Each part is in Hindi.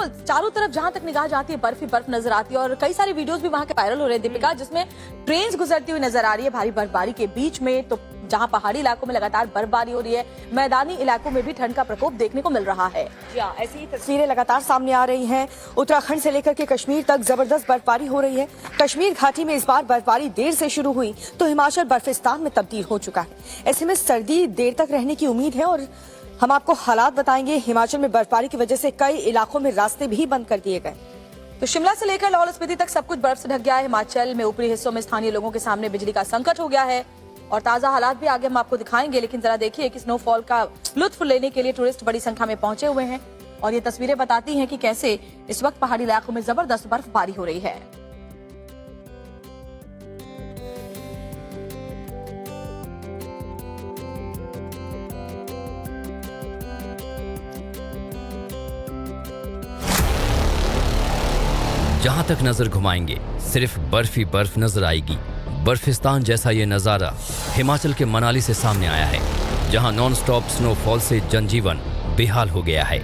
बिल्कुल चारों तरफ जहां तक निगाह जाती है बर्फ ही बर्फ नजर आती है और कई सारे वीडियोस भी वहां के वायरल हो रहे हैं दीपिका, जिसमें ट्रेन्स गुजरती हुई नजर आ रही है भारी बर्फबारी के बीच में। तो जहां पहाड़ी इलाकों में लगातार बर्फबारी हो रही है, मैदानी इलाकों में भी ठंड का प्रकोप देखने को मिल रहा है। जी हाँ, ऐसी ही तस्वीरें लगातार सामने आ रही हैं। उत्तराखंड से लेकर के कश्मीर तक जबरदस्त बर्फबारी हो रही है। कश्मीर घाटी में इस बार बर्फबारी देर से शुरू हुई तो हिमाचल बर्फिस्तान में तब्दील हो चुका है। ऐसे में सर्दी देर तक रहने की उम्मीद है और हम आपको हालात बताएंगे। हिमाचल में बर्फबारी की वजह से कई इलाकों में रास्ते भी बंद कर दिए गए। तो शिमला से लेकर लाहौल स्पीति तक सब कुछ बर्फ से ढक गया है। हिमाचल में ऊपरी हिस्सों में स्थानीय लोगों के सामने बिजली का संकट हो गया है और ताजा हालात भी आगे हम आपको दिखाएंगे। लेकिन जरा देखिए कि स्नोफॉल का लुत्फ लेने के लिए टूरिस्ट बड़ी संख्या में पहुंचे हुए हैं और ये तस्वीरें बताती हैं कि कैसे इस वक्त पहाड़ी इलाकों में जबरदस्त बर्फबारी हो रही है। जहां तक नजर घुमाएंगे सिर्फ बर्फ ही बर्फ नजर आएगी। बर्फिस्तान जैसा ये नजारा हिमाचल के मनाली से सामने आया है, जहां नॉन स्टॉप स्नोफॉल से जनजीवन बेहाल हो गया है।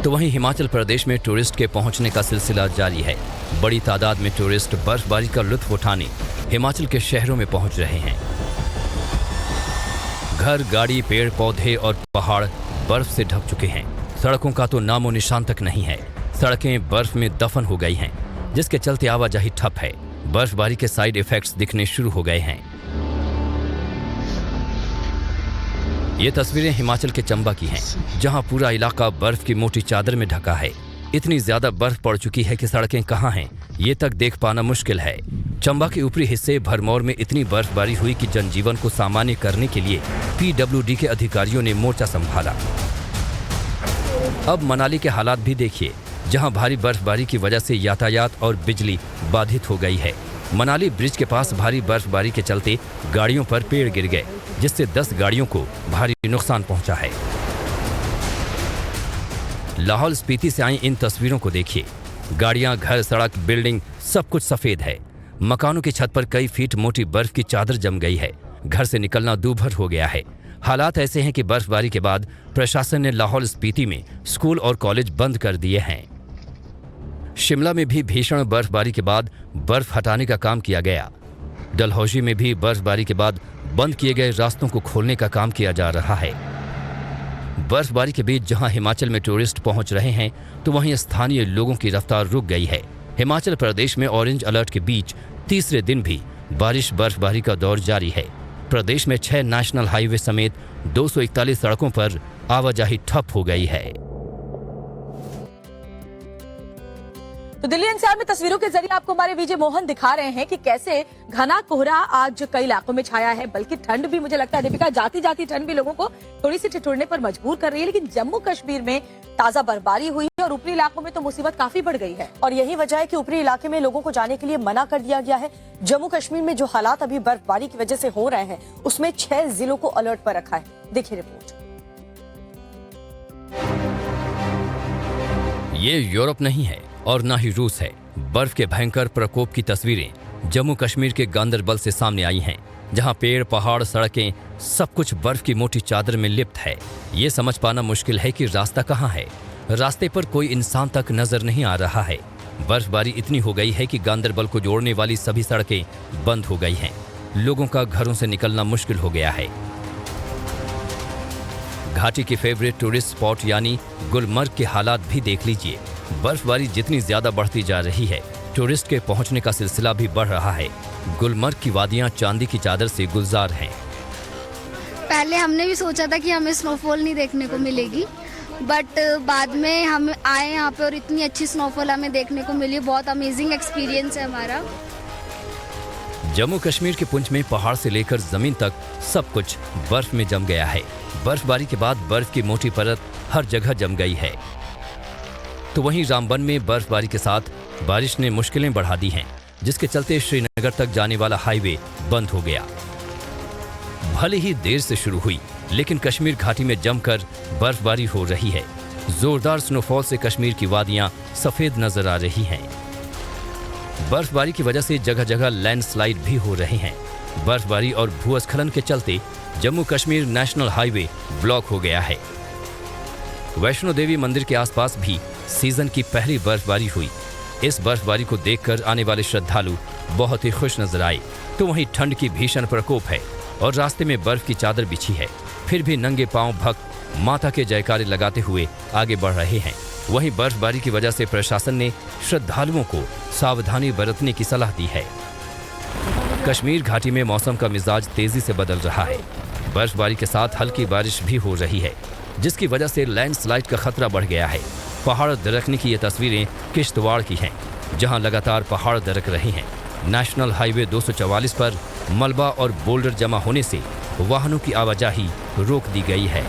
तो वहीं हिमाचल प्रदेश में टूरिस्ट के पहुंचने का सिलसिला जारी है। बड़ी तादाद में टूरिस्ट बर्फबारी का लुत्फ उठाने हिमाचल के शहरों में पहुंच रहे हैं। घर, गाड़ी, पेड़ पौधे और पहाड़ बर्फ से ढक चुके हैं। सड़कों का तो नामो निशान तक नहीं है। सड़कें बर्फ में दफन हो गई हैं, जिसके चलते आवाजाही ठप है। बर्फबारी के साइड इफेक्ट्स दिखने शुरू हो गए हैं। ये तस्वीरें हिमाचल के चंबा की हैं, जहां पूरा इलाका बर्फ की मोटी चादर में ढका है। इतनी ज्यादा बर्फ पड़ चुकी है कि सड़कें कहां हैं ये तक देख पाना मुश्किल है। चंबा के ऊपरी हिस्से भरमौर में इतनी बर्फबारी हुई कि जनजीवन को सामान्य करने के लिए PWD के अधिकारियों ने मोर्चा संभाला। अब मनाली के हालात भी देखिए, जहां भारी बर्फबारी की वजह से यातायात और बिजली बाधित हो गई है। मनाली ब्रिज के पास भारी बर्फबारी के चलते गाड़ियों पर पेड़ गिर गए, जिससे 10 गाड़ियों को भारी नुकसान पहुंचा है। लाहौल स्पीति से आई इन तस्वीरों को देखिए। गाड़ियां, घर, सड़क, बिल्डिंग सब कुछ सफेद है। मकानों की छत पर कई फीट मोटी बर्फ की चादर जम गई है। घर से निकलना दूभर हो गया है। हालात ऐसे हैं कि बर्फबारी के बाद प्रशासन ने लाहौल स्पीति में स्कूल और कॉलेज बंद कर दिए हैं। शिमला में भी भीषण बर्फबारी के बाद बर्फ हटाने का काम किया गया। डलहौजी में भी बर्फबारी के बाद बंद किए गए रास्तों को खोलने का काम किया जा रहा है। बर्फबारी के बीच जहां हिमाचल में टूरिस्ट पहुंच रहे हैं, तो वहीं स्थानीय लोगों की रफ्तार रुक गई है। हिमाचल प्रदेश में ऑरेंज अलर्ट के बीच तीसरे दिन भी बारिश बर्फबारी का दौर जारी है। प्रदेश में 6 नेशनल हाईवे समेत 241 सड़कों पर आवाजाही ठप हो गई है। तो दिल्ली एनसीआर में तस्वीरों के जरिए आपको हमारे विजय मोहन दिखा रहे हैं कि कैसे घना कोहरा आज कई इलाकों में छाया है। बल्कि ठंड भी, मुझे लगता है दीपिका, जाती जाती ठंड भी लोगों को थोड़ी सी ठिठुरने पर मजबूर कर रही है। लेकिन जम्मू कश्मीर में ताजा बर्फबारी हुई है और ऊपरी इलाकों में तो मुसीबत काफी बढ़ गई है। और यही वजह है कि ऊपरी इलाके में लोगों को जाने के लिए मना कर दिया गया है। जम्मू कश्मीर में जो हालात अभी बर्फबारी की वजह से हो रहे हैं, उसमें 6 जिलों को अलर्ट पर रखा है। देखिए रिपोर्ट। ये यूरोप नहीं है और ना ही रूस है। बर्फ के भयंकर प्रकोप की तस्वीरें जम्मू कश्मीर के गांदरबल से सामने आई हैं, जहां पेड़, पहाड़, सड़कें सब कुछ बर्फ की मोटी चादर में लिप्त है। ये समझ पाना मुश्किल है कि रास्ता कहां है। रास्ते पर कोई इंसान तक नजर नहीं आ रहा है। बर्फबारी इतनी हो गई है कि गांदरबल को जोड़ने वाली सभी सड़कें बंद हो गई हैं। लोगों का घरों से निकलना मुश्किल हो गया है। घाटी की फेवरेट टूरिस्ट स्पॉट यानी गुलमर्ग के हालात भी देख लीजिए। बर्फबारी जितनी ज्यादा बढ़ती जा रही है, टूरिस्ट के पहुंचने का सिलसिला भी बढ़ रहा है। गुलमर्ग की वादियां चांदी की चादर से गुलजार हैं। पहले हमने भी सोचा था कि हमें स्नोफॉल नहीं देखने को मिलेगी, बट बाद में हम आए यहाँ पे और इतनी अच्छी स्नोफॉल हमें देखने को मिली। बहुत अमेजिंग एक्सपीरियंस है हमारा। जम्मू कश्मीर के पुंछ में पहाड़ से लेकर जमीन तक सब कुछ बर्फ में जम गया है। बर्फबारी के बाद बर्फ की मोटी परत हर जगह जम गई है। तो वहीं रामबन में बर्फबारी के साथ बारिश ने मुश्किलें बढ़ा दी हैं, जिसके चलते श्रीनगर तक जाने वाला हाईवे बंद हो गया। भले ही देर से शुरू हुई, लेकिन कश्मीर घाटी में जमकर बर्फबारी हो रही है। जोरदार स्नोफॉल से कश्मीर की वादियां सफेद नजर आ रही हैं। बर्फबारी की वजह से जगह जगह लैंडस्लाइड भी हो रहे हैं। बर्फबारी और भूस्खलन के चलते Jammu Kashmir national highway block हो गया है। वैष्णो देवी मंदिर के आसपास भी सीजन की पहली बर्फबारी हुई। इस बर्फबारी को देखकर आने वाले श्रद्धालु बहुत ही खुश नजर आए। तो वहीं ठंड की भीषण प्रकोप है और रास्ते में बर्फ की चादर बिछी है, फिर भी नंगे पांव भक्त माता के जयकारे लगाते हुए आगे बढ़ रहे हैं। वहीं बर्फबारी की वजह से प्रशासन ने श्रद्धालुओं को सावधानी बरतने की सलाह दी है। कश्मीर घाटी में मौसम का मिजाज तेजी से बदल रहा है। बर्फबारी के साथ हल्की बारिश भी हो रही है, जिसकी वजह से लैंडस्लाइड का खतरा बढ़ गया है। पहाड़ दरकने की ये तस्वीरें किश्तवाड़ की हैं, जहां लगातार पहाड़ दरक रहे हैं। नेशनल हाईवे 244 पर मलबा और बोल्डर जमा होने से वाहनों की आवाजाही रोक दी गई है।